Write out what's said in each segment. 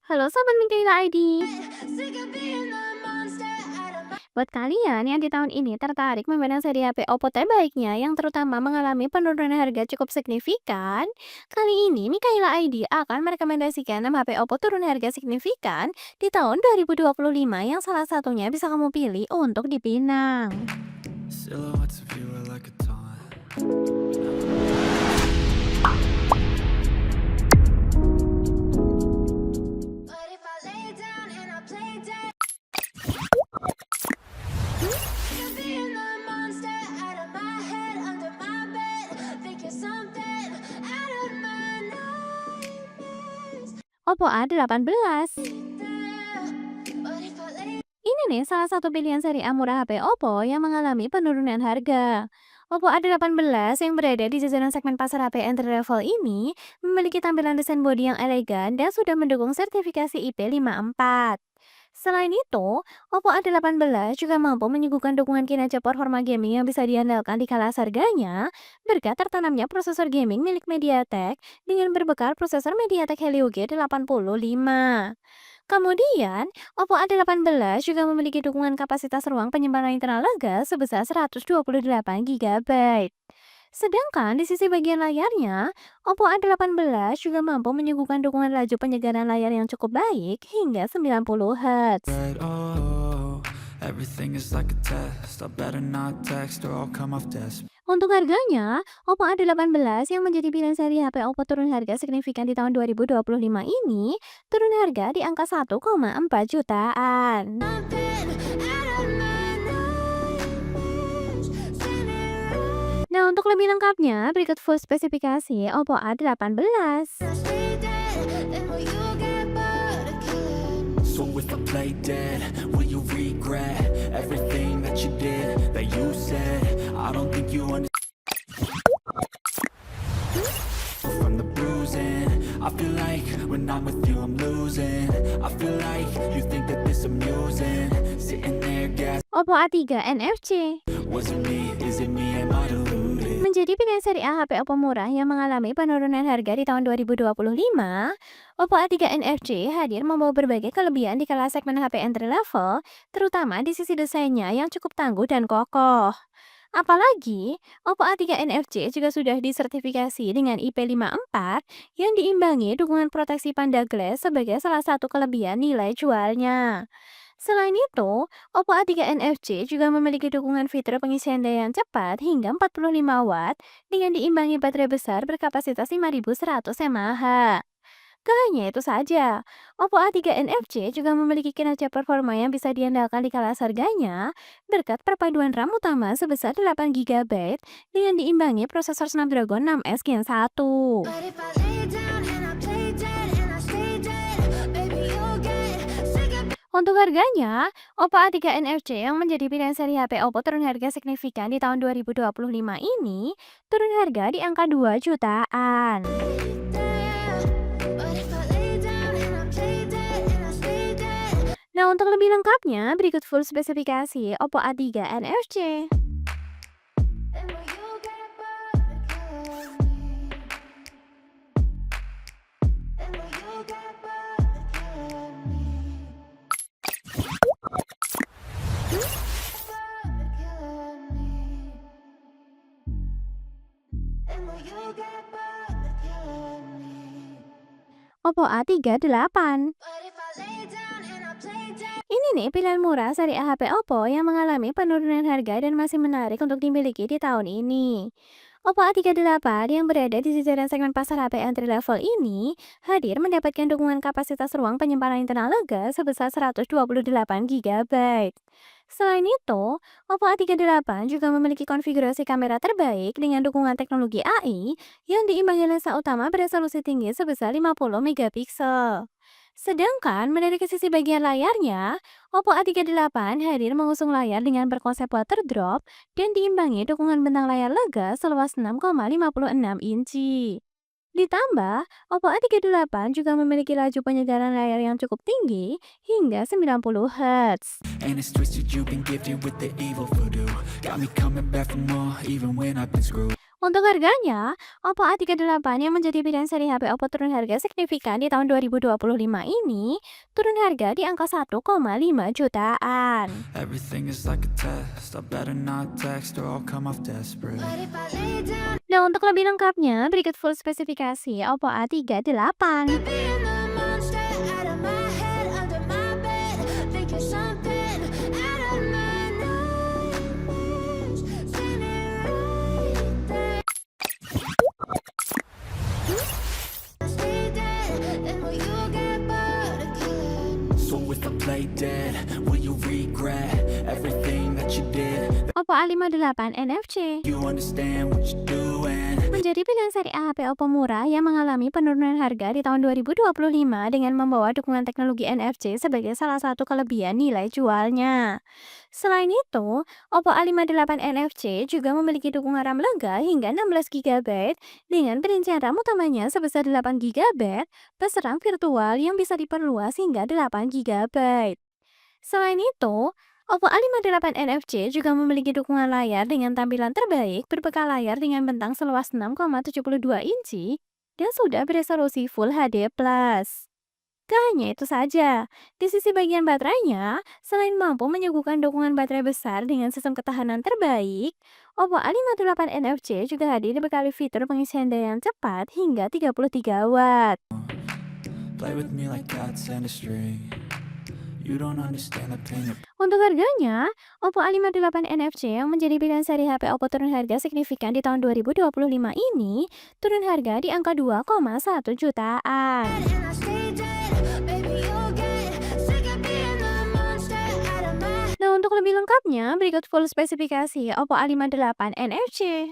Halo Sobat Mikaela ID. Buat kalian yang di tahun ini tertarik memandang seri HP Oppo terbaiknya yang terutama mengalami penurunan harga cukup signifikan, kali ini Mikaela ID akan merekomendasikan 6 HP Oppo turun harga signifikan di tahun 2025 yang salah satunya bisa kamu pilih untuk dipinang. Silhouettes of you are like a taunt. Oppo A18. Ini nih salah satu pilihan seri A murah HP Oppo yang mengalami penurunan harga. Oppo A18 yang berada di jajaran segmen pasar HP entry level ini memiliki tampilan desain bodi yang elegan dan sudah mendukung sertifikasi IP54. Selain itu, Oppo A18 juga mampu menyuguhkan dukungan kinerja performa gaming yang bisa diandalkan di kelas harganya berkat tertanamnya prosesor gaming milik MediaTek dengan berbekal prosesor MediaTek Helio G85. Kemudian, Oppo A18 juga memiliki dukungan kapasitas ruang penyimpanan internal lega sebesar 128 GB. Sedangkan di sisi bagian layarnya, Oppo A18 juga mampu menyuguhkan dukungan laju penyegaran layar yang cukup baik hingga 90 Hz. Red, oh, everything is like a test. I better not text or I'll come off desk. Untuk harganya, Oppo A18 yang menjadi pilihan seri HP Oppo turun harga signifikan di tahun 2025 ini, turun harga di angka 1,4 jutaan. Nah, untuk lebih lengkapnya, berikut full spesifikasi Oppo A18. So if I play dead, will you regret everything that you did, that you said? I don't think you understand. From the bruising, I feel like when I'm with you I'm losing. I feel like you think that this amusing, sitting there gas. Oppo A3 NFC Was it me? Is it me? Am I deluded? menjadi pilihan seri A HP Oppo murah yang mengalami penurunan harga di tahun 2025. Oppo A3 NFC hadir membawa berbagai kelebihan di kelas segmen HP entry level, terutama di sisi desainnya yang cukup tangguh dan kokoh. Apalagi, Oppo A3 NFC juga sudah disertifikasi dengan IP54 yang diimbangi dukungan proteksi Panda Glass sebagai salah satu kelebihan nilai jualnya. Selain itu, Oppo A3 NFC juga memiliki dukungan fitur pengisian daya yang cepat hingga 45 Watt dengan diimbangi baterai besar berkapasitas 5100 mAh. Gak hanya itu saja, Oppo A3 NFC juga memiliki kinerja performa yang bisa diandalkan di kelas harganya berkat perpaduan RAM utama sebesar 8 GB dengan diimbangi prosesor Snapdragon 6S Gen 1. Untuk harganya, Oppo A3 NFC yang menjadi pilihan seri HP Oppo turun harga signifikan di tahun 2025 ini turun harga di angka 2 jutaan. Nah, untuk lebih lengkapnya, berikut full spesifikasi Oppo A3 NFC. Oppo A38. Ini nih pilihan murah seri A HP Oppo yang mengalami penurunan harga dan masih menarik untuk dimiliki di tahun ini. Oppo A38 yang berada di jajaran segmen pasar HP entry level ini hadir mendapatkan dukungan kapasitas ruang penyimpanan internal lega sebesar 128 GB. Selain itu, Oppo A38 juga memiliki konfigurasi kamera terbaik dengan dukungan teknologi AI yang diimbangi lensa utama beresolusi tinggi sebesar 50 megapiksel. Sedangkan dari sisi bagian layarnya, Oppo A38 hadir mengusung layar dengan berkonsep water drop dan diimbangi dukungan bentang layar lega seluas 6,56 inci. Ditambah, Oppo A38 juga memiliki laju penyegaran layar yang cukup tinggi hingga 90 Hz. And it's twisted, you've been gifted with the evil voodoo. Got me coming back for more, even when I've been screwed. Untuk harganya, Oppo A38 yang menjadi pilihan seri HP Oppo turun harga signifikan di tahun 2025 ini, turun harga di angka 1,5 jutaan. Everything is like a test. I better not text or I'll come off desperate. Nah, untuk lebih lengkapnya, berikut full spesifikasi Oppo A38. So if I play dead, will you regret everything that you did? Oppo A58 NFC You understand what you're doing? menjadi pilihan seri A HP Oppo murah yang mengalami penurunan harga di tahun 2025 dengan membawa dukungan teknologi NFC sebagai salah satu kelebihan nilai jualnya. Selain itu, Oppo A58 NFC juga memiliki dukungan RAM lega hingga 16 GB dengan perincian RAM utamanya sebesar 8 GB plus RAM virtual yang bisa diperluas hingga 8 GB. Selain itu, Oppo A58 NFC juga memiliki dukungan layar dengan tampilan terbaik berbekal layar dengan bentang seluas 6,72 inci dan sudah beresolusi Full HD+. Gak hanya itu saja, di sisi bagian baterainya, selain mampu menyuguhkan dukungan baterai besar dengan sistem ketahanan terbaik, Oppo A58 NFC juga hadir dibekali fitur pengisian daya yang cepat hingga 33 watt. Play with me like cats and a string. You don't understand the pain of Untuk harganya, Oppo A58 NFC yang menjadi pilihan seri HP Oppo turun harga signifikan di tahun 2025 ini, turun harga di angka 2,1 jutaan. Nah, untuk lebih lengkapnya, berikut full spesifikasi Oppo A58 NFC.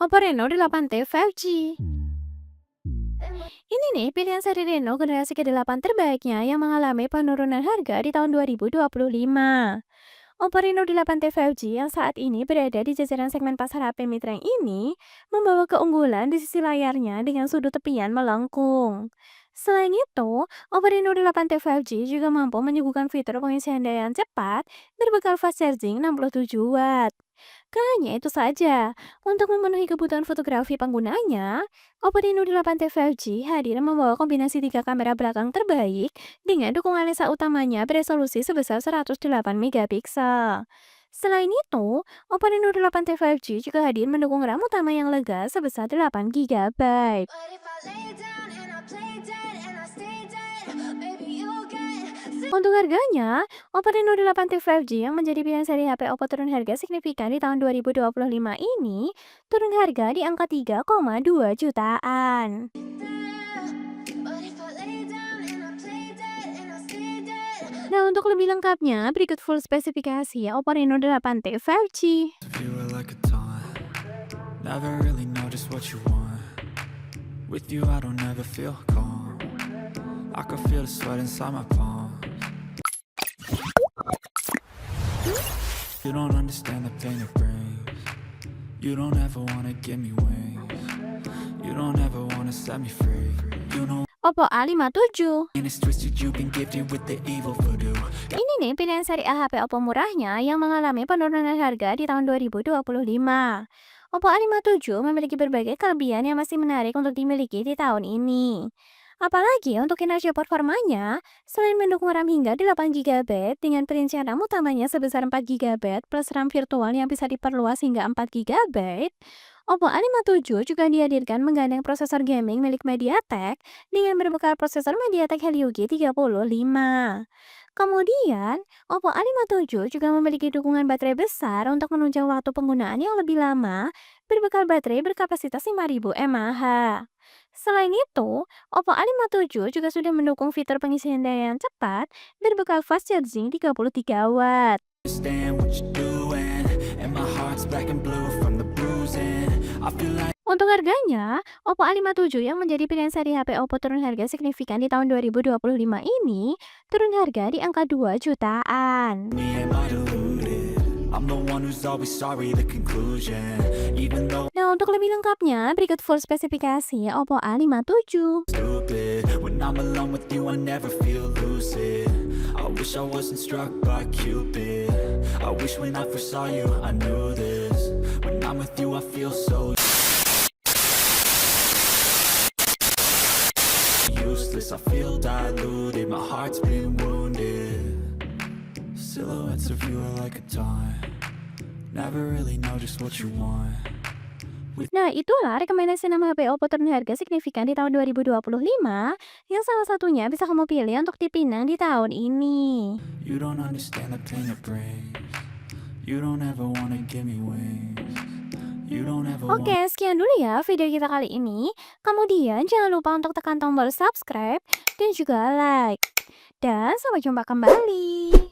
Oppo Reno 8T 5G. Ini nih pilihan seri Reno generasi ke-8 terbaiknya yang mengalami penurunan harga di tahun 2025. Oppo Reno 8T 5G yang saat ini berada di jajaran segmen pasar HP mid-range ini membawa keunggulan di sisi layarnya dengan sudut tepian melengkung. Selain itu, Oppo Reno 8T 5G juga mampu menyuguhkan fitur pengisian daya yang cepat berbekal fast charging 67 watt. Gak hanya itu saja, untuk memenuhi kebutuhan fotografi penggunanya, Oppo Reno 8T 5G hadir membawa kombinasi 3 kamera belakang terbaik dengan dukungan lensa utamanya beresolusi sebesar 108 megapiksel. Selain itu, Oppo Reno 8T 5G juga hadir mendukung RAM utama yang lega sebesar 8 GB. Untuk harganya, Oppo Reno 8T 5G yang menjadi pilihan seri HP Oppo turun harga signifikan di tahun 2025 ini, turun harga di angka 3,2 jutaan. Nah, untuk lebih lengkapnya, berikut full spesifikasi Oppo Reno 8T 5G. you were like a taunt. Never really know just what you want. With you I don't ever feel calm. I can feel the sweat inside my palms. You don't understand the pain it brings. You don't ever wanna give me wings. You don't ever wanna set me free. You know Oppo A57. and it's twisted, you've been gifted with the evil voodoo. Ini nih pilihan seri A HP Oppo murahnya yang mengalami penurunan harga di tahun 2025. Oppo A57 memiliki berbagai kelebihan yang masih menarik untuk dimiliki di tahun ini. Apalagi untuk kinerja performanya, selain mendukung RAM hingga 8 GB dengan perincian RAM utamanya sebesar 4 GB plus RAM virtual yang bisa diperluas hingga 4 GB, Oppo A57 juga dihadirkan menggandeng prosesor gaming milik MediaTek dengan berbekal prosesor MediaTek Helio G35. Kemudian, Oppo A57 juga memiliki dukungan baterai besar untuk menunjang waktu penggunaan yang lebih lama berbekal baterai berkapasitas 5000 mAh. Selain itu, Oppo A57 juga sudah mendukung fitur pengisian daya yang cepat berbekal fast charging 33 watt. Understand what you're doing, and my heart's black and blue from the bruising. I feel like Untuk harganya, Oppo A57 yang menjadi pilihan seri HP Oppo turun harga signifikan di tahun 2025 ini, turun harga di angka 2 jutaan. Me, am I deluded? I'm the one who's always sorry, the conclusion. Even though Nah, untuk lebih lengkapnya, berikut full spesifikasi Oppo A57. stupid, when I'm alone with you, I never feel lucid. I wish I wasn't struck by Cupid. I wish when I first saw you, I knew this. When I'm with you, I feel so useless. I feel diluted, my heart's been wounded. Silhouettes of you are like a taunt. Never really know just what you want. Nah, itulah rekomendasi 6 HP Oppo turun harga signifikan di tahun 2025 yang salah satunya bisa kamu pilih untuk dipinang di tahun ini. You don't understand the pain it brings. You don't ever wanna give me wings. You don't ever Oke, sekian dulu ya video kita kali ini. Kemudian jangan lupa untuk tekan tombol subscribe dan juga like. Dan sampai jumpa kembali.